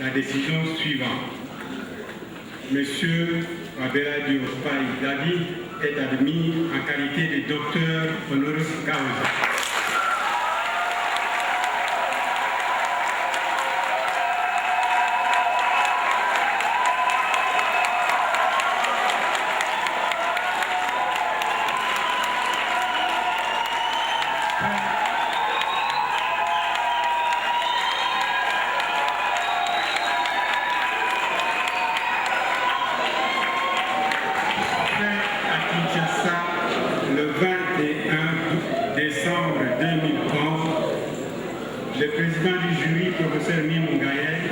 la décision suivante. Monsieur Wabella Diop-Faye David est admis en qualité de docteur honoris causa. Le 21 décembre 2011, le président du jury, professeur Mimou Gaël,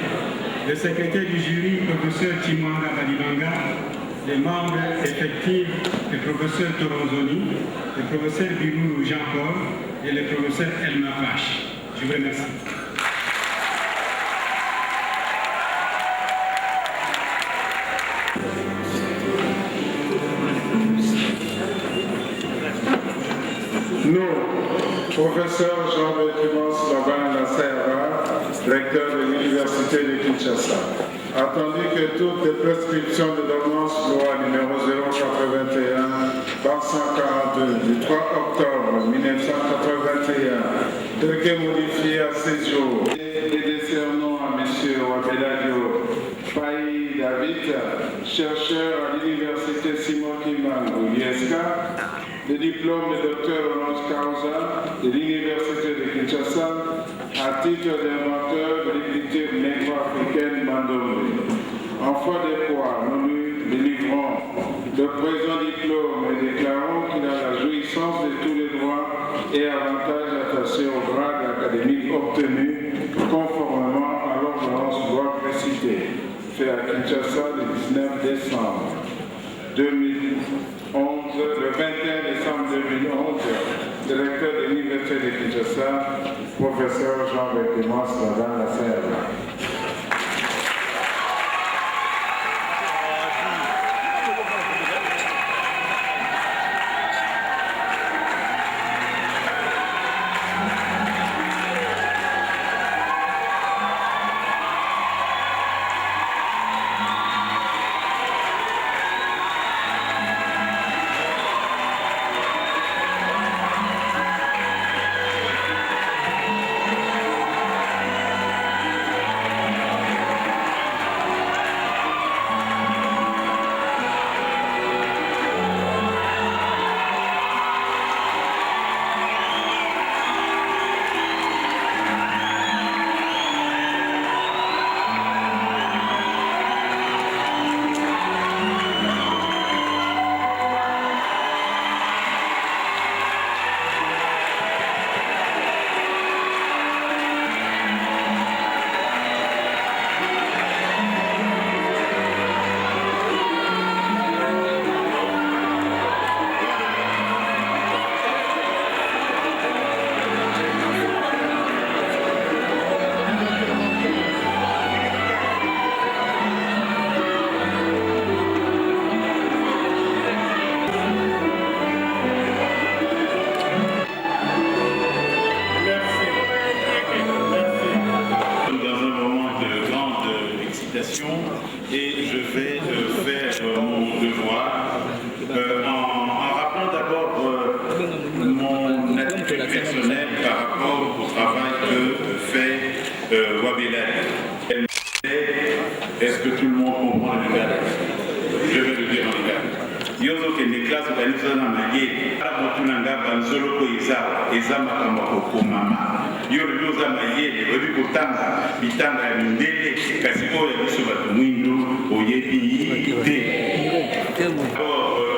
le secrétaire du jury, professeur Chimwanga Balibanga, les membres effectifs, le professeur Toronzoni, le professeur Birou Jean-Paul et le professeur Elma Pache. Je vous remercie. Professeur Jean-Bertrand Laban Lasserra, recteur de l'Université de Kinshasa. Attendu que toutes les prescriptions de l'ordonnance loi numéro 081 par 142 du 3 octobre 1981, tel que modifié à ces jours, et décernons à M. Wabella Diop-Faye David, chercheur à l'Université Simon Kimbangu, l'ISK, le diplôme de docteur honoris causa de l'Université de Kinshasa à titre d'inventeur de l'écriture négro-africaine Mandombe. En foi de quoi nous lui délivrons le présent diplôme et déclarons qu'il a la jouissance de tous les droits et avantages attachés au grade académique obtenu conformément à l'ordonnance loi précitée, fait à Kinshasa le 19 décembre 2011, le 21 décembre 2011, directeur de l'Université de Kinshasa, professeur Jean-Bertrand Laban Lasserra. Et je vais faire mon devoir en rappelant d'abord mon attitude personnelle par rapport au travail que fait Wabella. Est-ce que tout le monde comprend le Lingala? Je vais le dire en Lingala. Yozo que les classes organisations na maye, abatunanga banzolo ko eza makambo ko mama. Yoza maye, rebi kotanga, bitanga ya mindele, kasi oyo biso bato mwindu oyebi te.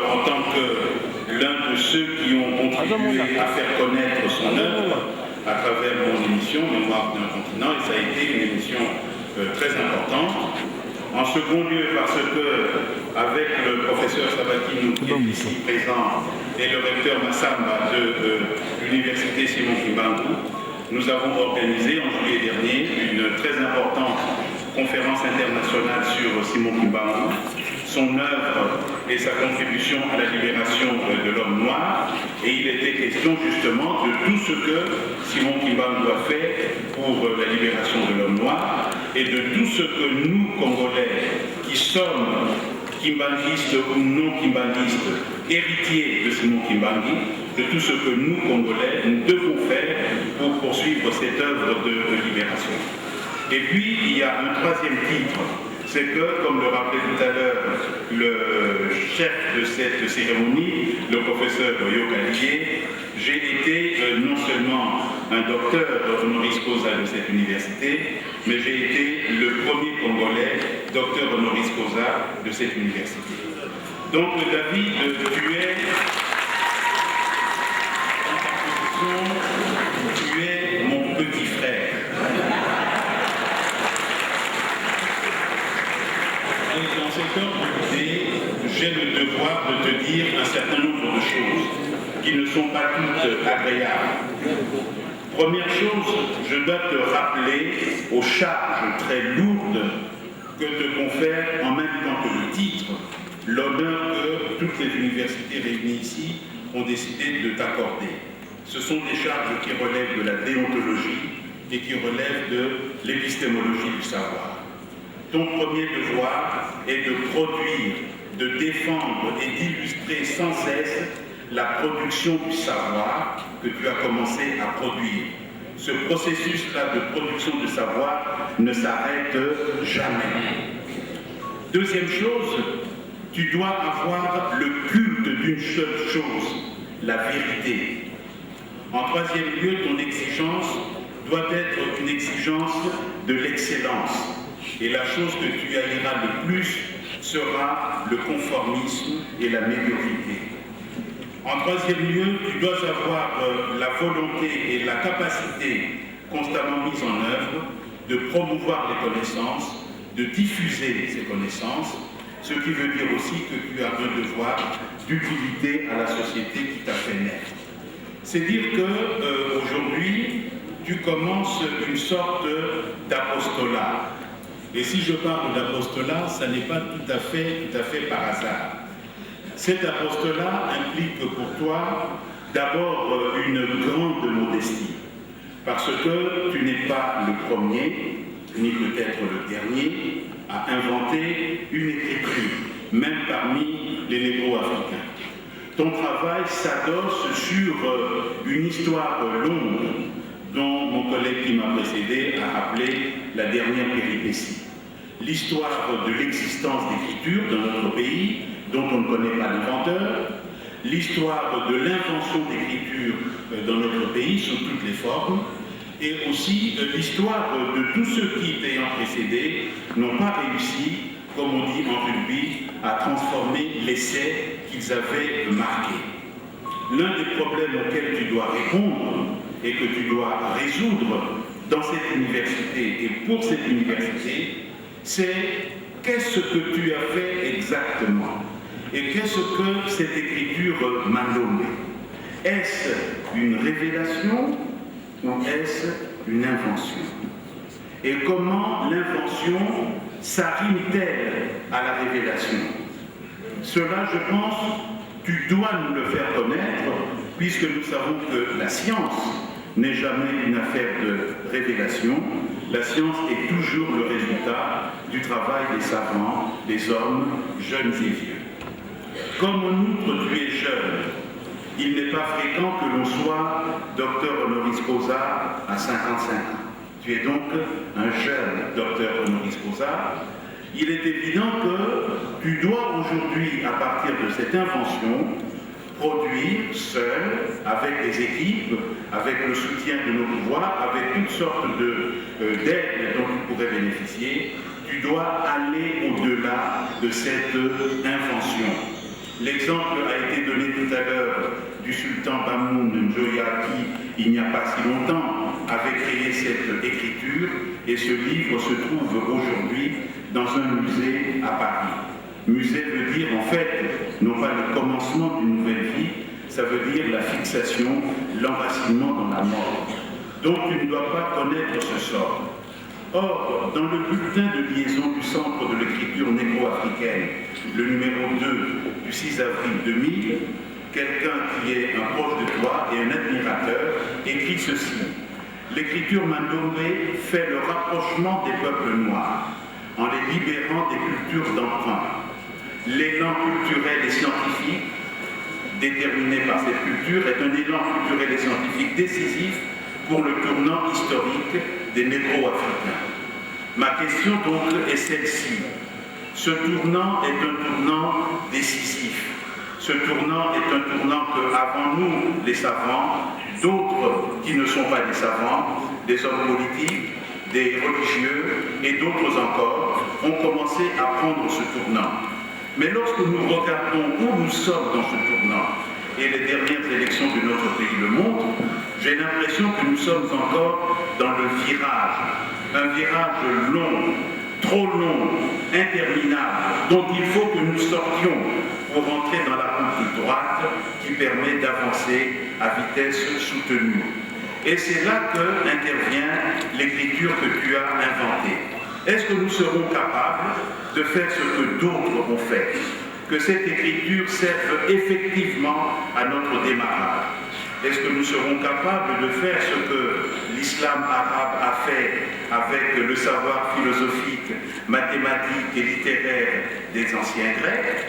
En tant que l'un de ceux qui ont contribué à faire connaître son œuvre à travers mon émission Mémoire d'un continent, et ça a été une émission très importante. En second lieu, parce que, avec le professeur Sabatino qui est ici présent et le recteur Massamba de l'Université Simon Kimbangu, nous avons organisé en juillet dernier une très importante conférence internationale sur Simon Kimbangu, son œuvre et sa contribution à la libération de l'homme noir. Et il était question justement de tout ce que Simon Kimbangu a fait pour la libération de l'homme noir. et de tout ce que nous, Congolais, qui sommes kimbanguistes ou non kimbanguistes, héritiers de Simon Kimbangu, de tout ce que nous, Congolais, nous devons faire pour poursuivre cette œuvre de libération. Et puis, il y a un troisième titre, c'est que, comme le rappelait tout à l'heure le chef de cette cérémonie, le professeur Yoka-Lié, j'ai été non seulement un docteur honoris causa de cette université, mais j'ai été le premier Congolais docteur honoris causa de cette université. Donc David, tu es mon petit frère. Et dans cette ordre d'idée, j'ai le devoir de te dire un certain nombre de choses qui ne sont pas toutes agréables. Première chose, je dois te rappeler aux charges très lourdes que te confère en même temps que le titre, l'honneur que toutes les universités réunies ici ont décidé de t'accorder. Ce sont des charges qui relèvent de la déontologie et qui relèvent de l'épistémologie du savoir. Ton premier devoir est de produire, de défendre et d'illustrer sans cesse la production du savoir que tu as commencé à produire. Ce processus-là de production de savoir ne s'arrête jamais. Deuxième chose, tu dois avoir le culte d'une seule chose, la vérité. En troisième lieu, ton exigence doit être une exigence de l'excellence. Et la chose que tu haïras le plus sera le conformisme et la médiocrité. En troisième lieu, tu dois avoir la volonté et la capacité constamment mise en œuvre de promouvoir les connaissances, de diffuser ces connaissances, ce qui veut dire aussi que tu as un devoir d'utilité à la société qui t'a fait naître. C'est dire qu'aujourd'hui, tu commences une sorte d'apostolat. Et si je parle d'apostolat, ça n'est pas tout à fait par hasard. Cet apostolat implique pour toi d'abord une grande modestie, parce que tu n'es pas le premier, ni peut-être le dernier, à inventer une écriture, même parmi les négro-africains. Ton travail s'adosse sur une histoire longue dont mon collègue qui m'a précédé a rappelé la dernière péripétie. L'histoire de l'existence d'écriture dans notre pays, dont on ne connaît pas l'inventeur, l'histoire de l'invention d'écriture dans notre pays sous toutes les formes, et aussi l'histoire de tous ceux qui, ayant précédé, n'ont pas réussi, comme on dit en rugby, à transformer l'essai qu'ils avaient marqué. L'un des problèmes auxquels tu dois répondre et que tu dois résoudre dans cette université et pour cette université, c'est qu'est-ce que tu as fait exactement et qu'est-ce que cette écriture m'a donné. Est-ce une révélation ou est-ce une invention? Et comment l'invention s'arrime-t-elle à la révélation? Cela, je pense, tu dois nous le faire connaître, puisque nous savons que la science n'est jamais une affaire de révélation. La science est toujours le résultat du travail des savants, des hommes, jeunes et vieux. Comme en outre tu es jeune, il n'est pas fréquent que l'on soit docteur honoris causa à 55 ans. Tu es donc un jeune docteur honoris causa. Il est évident que tu dois aujourd'hui, à partir de cette invention, produire seul, avec des équipes, avec le soutien de nos pouvoirs, avec toutes sortes d'aides dont tu pourrais bénéficier, tu dois aller au-delà de cette invention. L'exemple a été donné tout à l'heure du sultan Bamoun Njoya qui, il n'y a pas si longtemps, avait créé cette écriture, et ce livre se trouve aujourd'hui dans un musée à Paris. Musée veut dire en fait, non pas le commencement d'une nouvelle vie, ça veut dire la fixation, l'enracinement dans la mort. Donc tu ne dois pas connaître ce sort. Or, dans le bulletin de liaison du Centre de l'écriture négro-africaine, le numéro 2 du 6 avril 2000, quelqu'un qui est un proche de toi et un admirateur écrit ceci. l'écriture Mandombe fait le rapprochement des peuples noirs en les libérant des cultures d'emprunt. L'élan culturel et scientifique déterminé par cette culture est un élan culturel et scientifique décisif pour le tournant historique des négro-africains. Ma question donc est celle-ci. Ce tournant est un tournant décisif. Ce tournant est un tournant que, avant nous, les savants, d'autres qui ne sont pas des savants, des hommes politiques, des religieux et d'autres encore, ont commencé à prendre ce tournant. Mais lorsque nous regardons où nous sommes dans ce tournant, et les dernières élections de notre pays le montrent, j'ai l'impression que nous sommes encore dans le virage, un virage long, trop long, interminable, dont il faut que nous sortions pour entrer dans la route droite qui permet d'avancer à vitesse soutenue. Et c'est là que intervient l'écriture que tu as inventée. Est-ce que nous serons capables de faire ce que d'autres ont fait? Que cette écriture serve effectivement à notre démarrage? Est-ce que nous serons capables de faire ce que l'islam arabe a fait avec le savoir philosophique, mathématique et littéraire des anciens Grecs?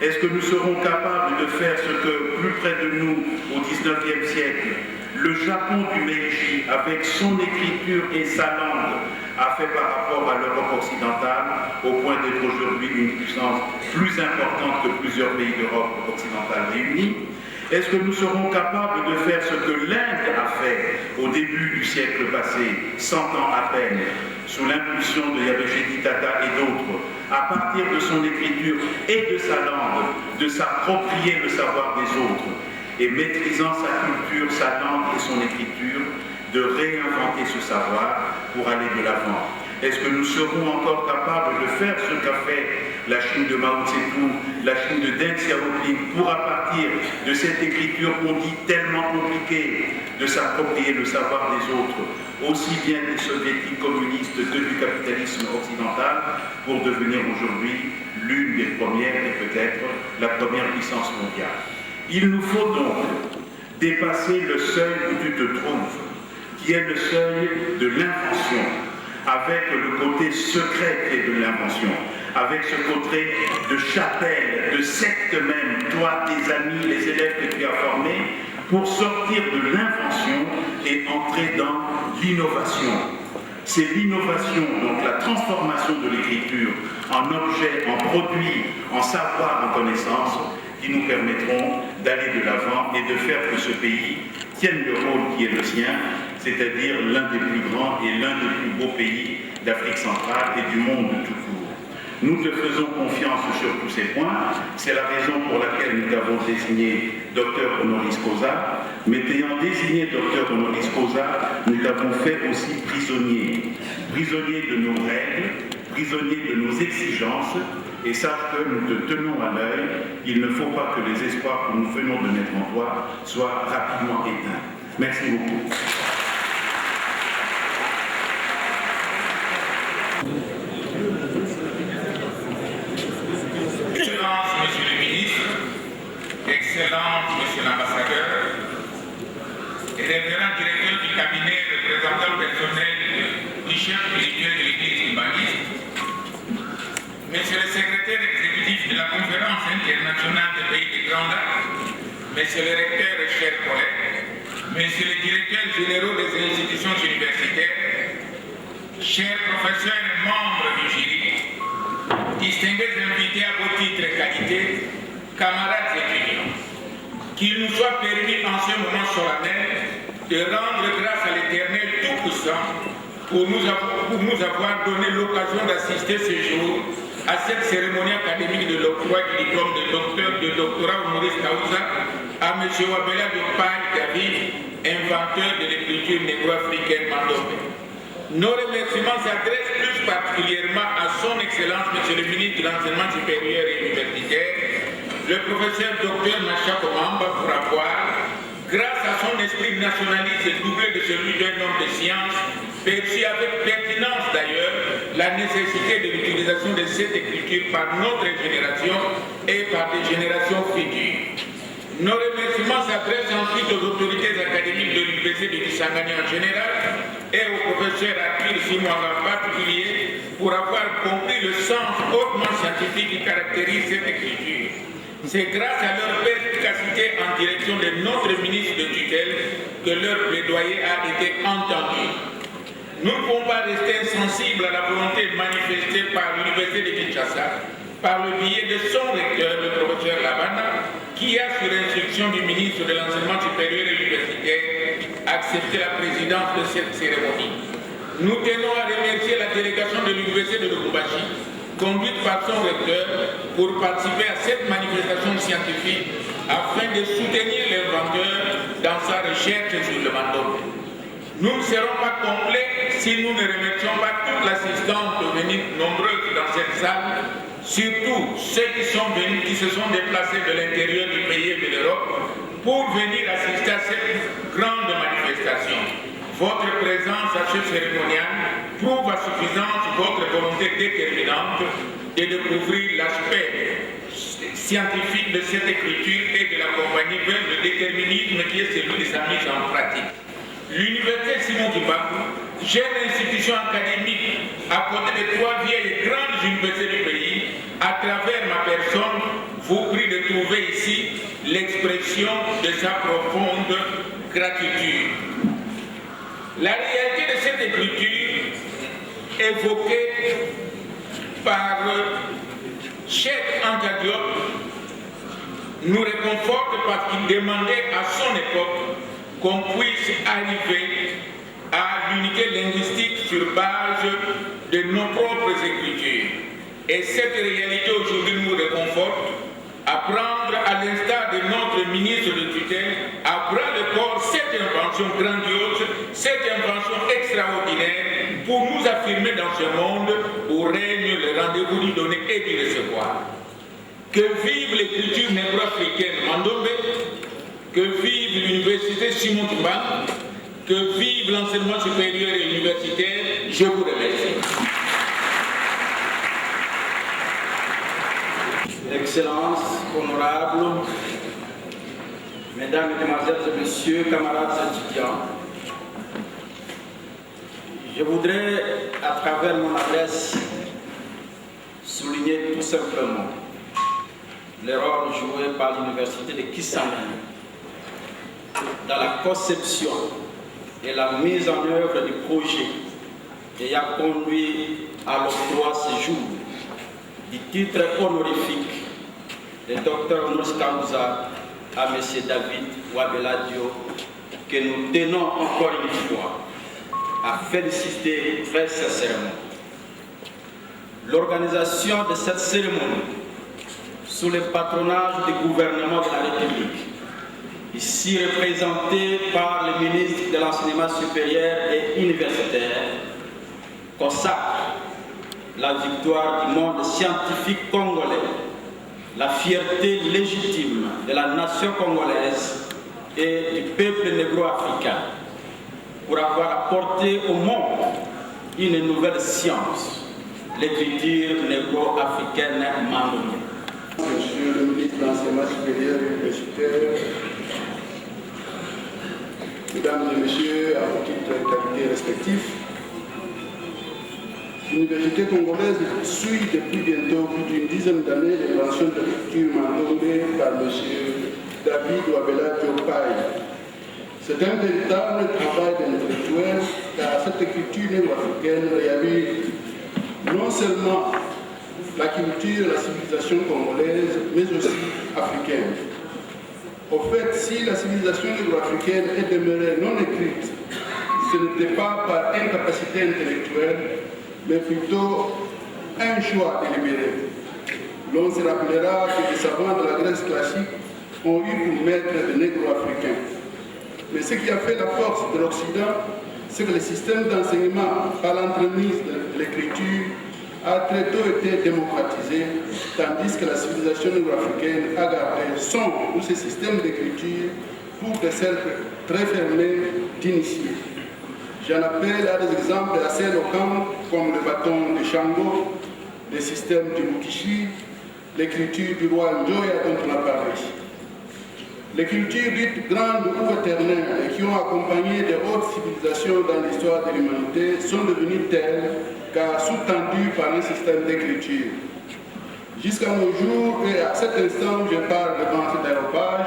Est-ce que nous serons capables de faire ce que, plus près de nous, au XIXe siècle, le Japon du Meiji, avec son écriture et sa langue, a fait par rapport à l'Europe occidentale, au point d'être aujourd'hui une puissance plus importante que plusieurs pays d'Europe occidentale réunis? Est-ce que nous serons capables de faire ce que l'Inde a fait au début du siècle passé, 100 ans à peine, sous l'impulsion de Yabeshedi Tata et d'autres, à partir de son écriture et de sa langue, de s'approprier le savoir des autres, et maîtrisant sa culture, sa langue et son écriture, de réinventer ce savoir pour aller de l'avant? Est-ce que nous serons encore capables de faire ce qu'a fait la Chine de Mao Tse-tung, la Chine de Deng Xiaoping, pour à partir de cette écriture qu'on dit tellement compliquée, de s'approprier le savoir des autres, aussi bien des soviétiques communistes que du capitalisme occidental, pour devenir aujourd'hui l'une des premières et peut-être la première puissance mondiale? Il nous faut donc dépasser le seuil où tu te trouves, qui est le seuil de l'invention, avec le côté secret qui est de l'invention, avec ce côté de chapelle, de secte même, toi, tes amis, les élèves que tu as formés, pour sortir de l'invention et entrer dans l'innovation. C'est l'innovation, donc la transformation de l'écriture en objet, en produit, en savoir, en connaissance, qui nous permettront d'aller de l'avant et de faire que ce pays tienne le rôle qui est le sien, c'est-à-dire l'un des plus grands et l'un des plus beaux pays d'Afrique centrale et du monde tout court. Nous te faisons confiance sur tous ces points. C'est la raison pour laquelle nous t'avons désigné docteur honoris causa, mais t'ayant désigné docteur honoris causa, nous t'avons fait aussi prisonnier. Prisonnier de nos règles, prisonnier de nos exigences, et sache que nous te tenons à l'œil. Il ne faut pas que les espoirs que nous venons de mettre en toi soient rapidement éteints. Merci beaucoup. Excellences, Monsieur le ministre, Excellences, Monsieur l'ambassadeur, révérend directeur du cabinet représentant personnel du chef spirituel de l'Église humaniste, Monsieur le secrétaire exécutif de la Conférence internationale des pays des Grands Lacs, Monsieur le recteur et chers collègues, Monsieur le directeur général des institutions universitaires, chers professeurs et membres du jury, distingués invités à vos titres et qualités, camarades étudiants, qu'il nous soit permis en ce moment solennel de rendre grâce à l'Éternel Tout-Puissant pour nous avoir donné l'occasion d'assister ce jour à cette cérémonie académique de l'octroi du diplôme de doctorat honoris causa à M. Wabella Diop-Paye David, inventeur de l'écriture négro-africaine Mandombe. Nos remerciements s'adressent plus particulièrement à son Excellence, M. le ministre de l'Enseignement supérieur et universitaire, le professeur Dr Macha Komamba, pour avoir, grâce à son esprit nationaliste et doublé de celui d'un homme de science, perçu avec pertinence d'ailleurs la nécessité de l'utilisation de cette écriture par notre génération et par des générations futures. Nos remerciements s'adressent ensuite aux autorités académiques de l'Université de Kisangani en général et au professeur Akil Simwanga en particulier pour avoir compris le sens hautement scientifique qui caractérise cette écriture. C'est grâce à leur perspicacité en direction de notre ministre de tutelle que leur plaidoyer a été entendu. Nous ne pouvons pas rester insensibles à la volonté manifestée par l'Université de Kinshasa, par le biais de son recteur, le professeur Labana, qui a, sur instruction du ministre de l'Enseignement supérieur et universitaire, accepté la présidence de cette cérémonie. Nous tenons à remercier la délégation de l'Université de Lubumbashi, conduite par son recteur, pour participer à cette manifestation scientifique afin de soutenir l'inventeur dans sa recherche sur le mandoble. Nous ne serons pas complets si nous ne remercions pas toute l'assistance venue nombreuse dans cette salle, surtout ceux qui sont venus, qui se sont déplacés de l'intérieur du pays et de l'Europe pour venir assister à cette grande manifestation. Votre présence à ce cérémonial prouve à suffisance votre volonté déterminante de découvrir l'aspect scientifique de cette écriture et de l'accompagner vers le déterminisme qui est celui de sa mise en pratique. L'Université Simon Kimbangu, jeune institution académique à côté de trois vieilles et grandes universités du pays, à travers ma personne, vous prie de trouver ici l'expression de sa profonde gratitude. La réalité de cette écriture, évoquée par Cheikh Anta Diop, nous réconforte parce qu'il demandait à son époque qu'on puisse arriver à l'unité linguistique sur base de nos propres écritures. Et cette réalité aujourd'hui nous réconforte à prendre, à l'instar de notre ministre de tutelle, à bras le corps cette invention grandiose, cette invention extraordinaire pour nous affirmer dans ce monde où règne le rendez-vous du donner et du recevoir. Que vive l'écriture négro-africaine Mandombe, que vive l'université Simon Kimbangu, que vive l'enseignement supérieur et universitaire. Je vous remercie. Excellences, honorables, mesdames, mesdemoiselles et messieurs, camarades étudiants, je voudrais, à travers mon adresse, souligner tout simplement le rôle joué par l'Université de Kisangani dans la conception et la mise en œuvre du projet ayant conduit à l'octroi ce jour du titre honorifique de Dr honoris causa à M. David Wabeladio, que nous tenons encore une fois à féliciter très sincèrement. L'organisation de cette cérémonie sous le patronage du gouvernement de la République, ici représenté par le ministre de l'Enseignement supérieur et universitaire, consacre la victoire du monde scientifique congolais, la fierté légitime de la nation congolaise et du peuple négro-africain pour avoir apporté au monde une nouvelle science, l'écriture négro-africaine mandonienne. Monsieur le ministre de l'Enseignement supérieur et universitaire, Mesdames et Messieurs, à vos titres et qualités respectifs, l'Université congolaise suit depuis bientôt plus d'une dizaine d'années l'invention de l'écriture mandongée par M. David Wabeladio Pai. C'est un véritable travail d'intellectuel car cette écriture négro-africaine réalise non seulement la culture et la civilisation congolaise, mais aussi africaine. Au fait, si la civilisation négro-africaine est demeurée non écrite, ce n'était pas par incapacité intellectuelle, mais plutôt un choix délibéré. L'on se rappellera que les savants de la Grèce classique ont eu pour maître des négro-africains. Mais ce qui a fait la force de l'Occident, c'est que le système d'enseignement par l'entremise de l'écriture a très tôt été démocratisé, tandis que la civilisation négro-africaine a gardé son ou ses systèmes d'écriture pour des cercles très fermés d'initiés. J'en appelle à des exemples assez éloquents comme le bâton de Shango, le système du Mukishi, l'écriture du roi Njoya dont on a parlé. Les cultures dites grandes ou éternelles et qui ont accompagné de hautes civilisations dans l'histoire de l'humanité sont devenues telles car sous-tendues par un système d'écriture. Jusqu'à nos jours et à cet instant où je parle devant cet aéropage,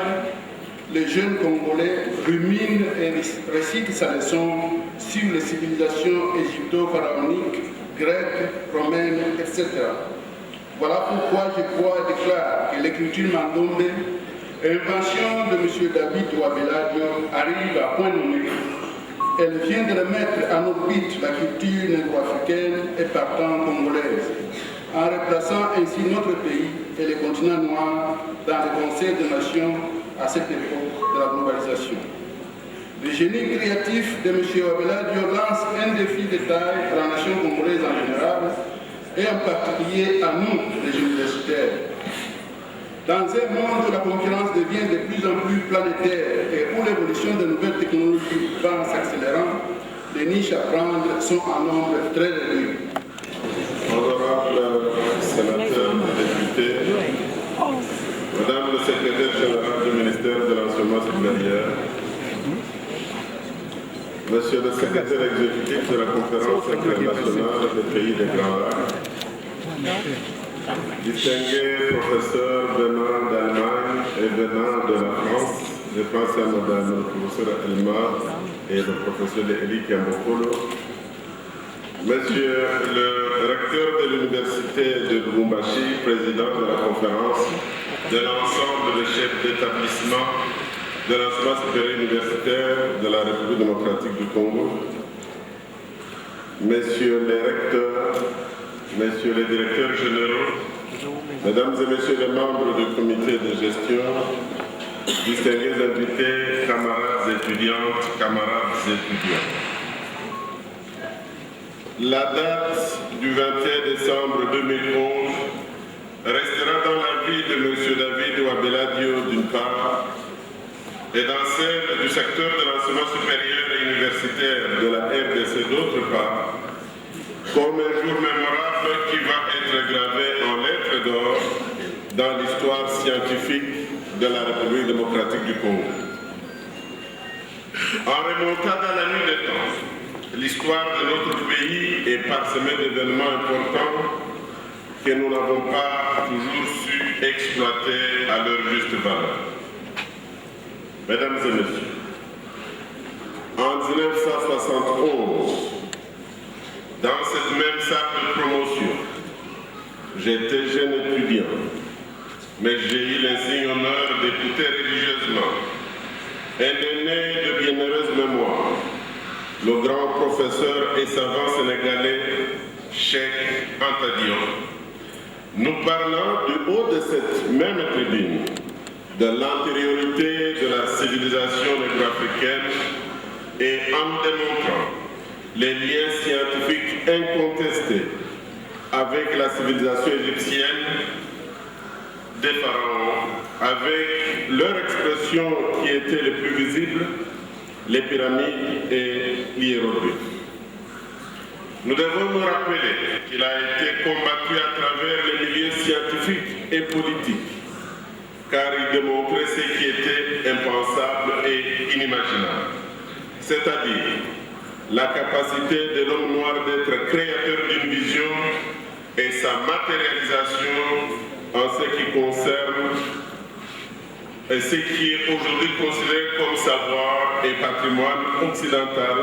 les jeunes Congolais ruminent et récitent sa leçon sur les civilisations égypto-pharaoniques, grecques, romaines, etc. Voilà pourquoi je crois et déclare que l'écriture Mandonde, invention de M. David Douabeladio, arrive à point nommé. Elle vient de remettre en orbite la culture négro-africaine et partant congolaise, en replaçant ainsi notre pays et le continent noir dans le Conseil des Nations à cette époque de la globalisation. Le génie créatif de M. Douabeladio lance un défi de taille à la nation congolaise en général et en particulier à nous, les universitaires. Dans un monde où la concurrence devient de plus en plus planétaire et où l'évolution de nouvelles technologies va en s'accélérant, les niches à prendre sont en nombre très réduit. Honorables sénateurs et députés, Madame le secrétaire général du ministère de l'Enseignement supérieur, Monsieur le secrétaire exécutif de la Conférence internationale des pays des Grands Lacs, distingués professeurs venant d'Allemagne et venant de la France, je pense à Madame le professeur Elmar et le professeur Eli Kiambokolo, Monsieur le recteur de l'Université de Lubumbashi, président de la conférence, de l'ensemble des chefs d'établissement de l'enseignement supérieur universitaire de la République démocratique du Congo, Messieurs les recteurs, Messieurs les directeurs généraux, Mesdames et Messieurs les membres du comité de gestion, distingués invités, camarades étudiantes, camarades étudiants. La date du 21 décembre 2011 restera dans la vie de M. David Douabeladio d'une part et dans celle du secteur de l'enseignement supérieur et universitaire de la RDC d'autre part, comme un jour mémorable qui va être gravé en lettres d'or dans l'histoire scientifique de la République démocratique du Congo. En remontant dans la nuit des temps, l'histoire de notre pays est parsemée d'événements importants que nous n'avons pas toujours su exploiter à leur juste valeur. Mesdames et Messieurs, en 1971, dans cette même salle de promotion, j'étais jeune étudiant, mais j'ai eu l'insigne honneur d'écouter religieusement un aîné de bienheureuse mémoire, le grand professeur et savant sénégalais, Cheikh Anta Diop, nous parlant du haut de cette même tribune de l'antériorité de la civilisation négro-africaine et en démontrant les liens scientifiques incontestés avec la civilisation égyptienne des pharaons, avec leur expression qui était les plus visibles, les pyramides et l'hiéroglyphe. Nous devons nous rappeler qu'il a été combattu à travers les milieux scientifiques et politiques, car il démontrait ce qui était impensable et inimaginable, c'est-à-dire la capacité de l'homme noir d'être créateur d'une vision et sa matérialisation en ce qui concerne ce qui est aujourd'hui considéré comme savoir et patrimoine occidental,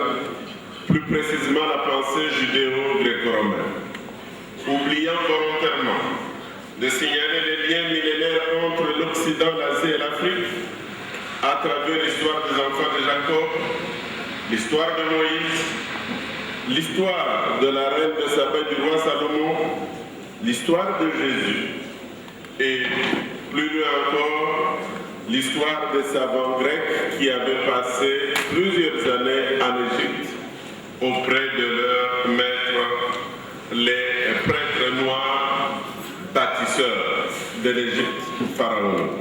plus précisément la pensée judéo-gréco-romaine, oubliant volontairement de signaler les liens millénaires entre l'Occident, l'Asie et l'Afrique à travers l'histoire des enfants de Jacob, l'histoire de Moïse, l'histoire de la reine de Saba et du roi Salomon, l'histoire de Jésus et plus loin encore l'histoire des savants grecs qui avaient passé plusieurs années en Égypte auprès de leurs maîtres, les prêtres noirs bâtisseurs de l'Égypte pharaonique.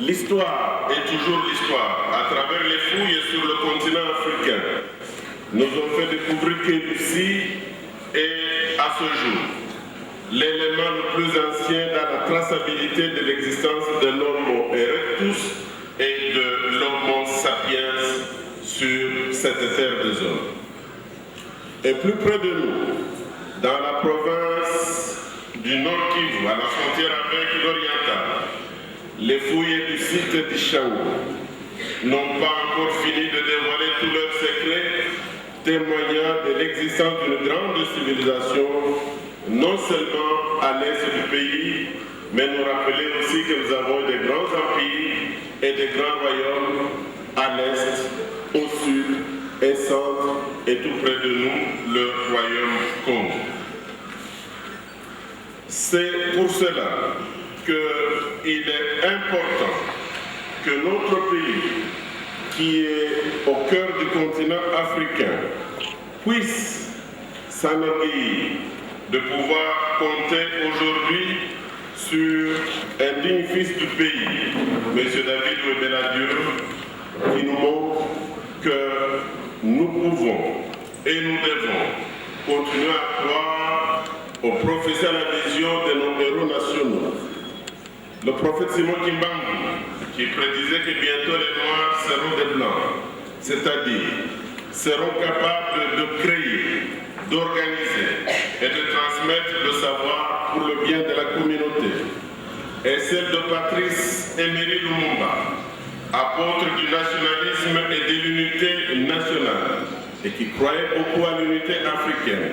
L'histoire est toujours l'histoire. À travers les fouilles sur le continent africain, nous ont fait découvrir que d'ici et à ce jour, l'élément le plus ancien dans la traçabilité de l'existence de l'Homo erectus et de l'Homo sapiens sur cette terre des hommes. Et plus près de nous, dans la province du Nord Kivu, à la frontière avec l'Oriental, les fouilles du site d'Ishangu n'ont pas encore fini de dévoiler tous leurs secrets, témoignant de l'existence d'une grande civilisation, non seulement à l'est du pays, mais nous rappeler aussi que nous avons des grands empires et des grands royaumes à l'est, au sud et centre, et tout près de nous, le royaume Congo. C'est pour cela qu'il est important que notre pays, qui est au cœur du continent africain, puisse s'enorgueillir de pouvoir compter aujourd'hui sur un digne fils du pays, M. David Ouébéla-Diop, qui nous montre que nous pouvons et nous devons continuer à croire au prophéties à la vision de nos héros nationaux. Le prophète Simon Kimbangu, qui prédisait que bientôt les Noirs seront des Blancs, c'est-à-dire seront capables de créer, d'organiser et de transmettre le savoir pour le bien de la communauté. Et celle de Patrice Emery Lumumba, apôtre du nationalisme et de l'unité nationale, et qui croyait beaucoup à l'unité africaine,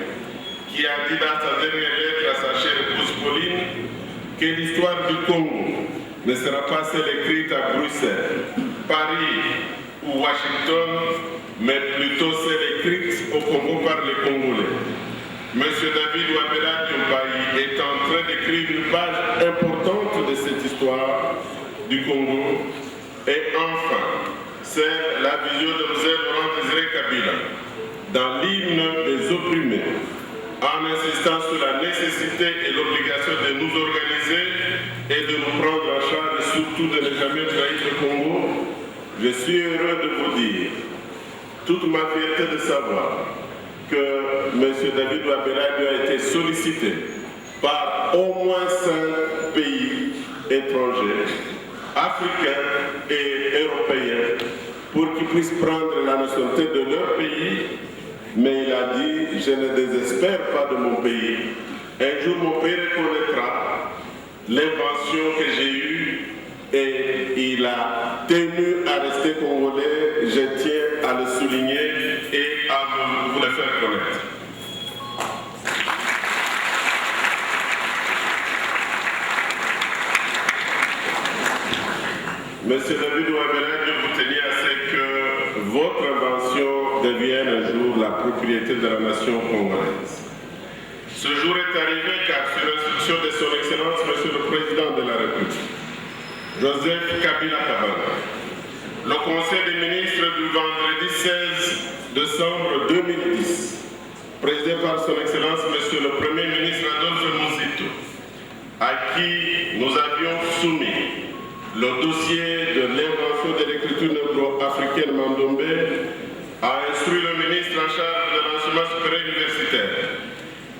qui a dit dans sa dernière lettre à sa chère épouse Pauline que l'histoire du Congo ne sera pas celle écrite à Bruxelles, Paris ou Washington, mais plutôt celle écrite au Congo par les Congolais. M. David Ouébéla-Diop est en train d'écrire une page importante de cette histoire du Congo. Et enfin, c'est la vision de José Laurent-Désiré Kabila dans l'hymne des opprimés, en insistant sur la nécessité et l'obligation de nous organiser et de nous prendre en charge, et surtout de ne jamais trahir le Congo. Je suis heureux de vous dire, toute ma fierté de savoir que M. David Ouébéla-Diop a été sollicité par au moins 5 pays étrangers, africains et européens, pour qu'ils puissent prendre la nationalité de leur pays. Mais il a dit, je ne désespère pas de mon pays. Un jour, mon pays reconnaîtra l'invention que j'ai eue et il a tenu à rester congolais. Je tiens à le souligner et à vous le faire connaître. Monsieur David Ouébéla-Diop, vous teniez à ce que votre invention devienne un jour la propriété de la nation congolaise. Ce jour est arrivé car sur l'instruction de son Excellence, Monsieur le Président de la République, Joseph Kabila Kabange, le Conseil des ministres du vendredi 16 décembre 2010, présidé par son Excellence, Monsieur le Premier ministre Adolphe Muzito, à qui nous avions soumis le dossier de l'invention de l'écriture négro-africaine Mandombe, a instruit le ministre en charge de l'enseignement supérieur universitaire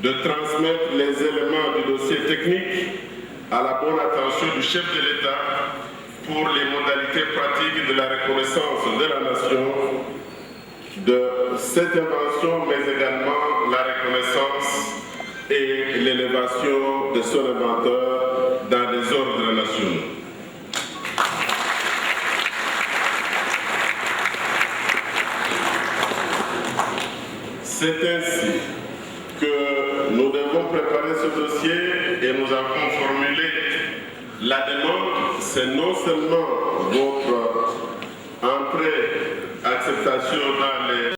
de transmettre les éléments du dossier technique à la bonne attention du chef de l'État pour les modalités pratiques de la reconnaissance de la nation de cette invention, mais également la reconnaissance et l'élévation de son inventeur dans les ordres nationaux. C'est ainsi que nous devons préparer ce dossier et nous avons formulé la demande. C'est non seulement votre entrée, acceptation dans les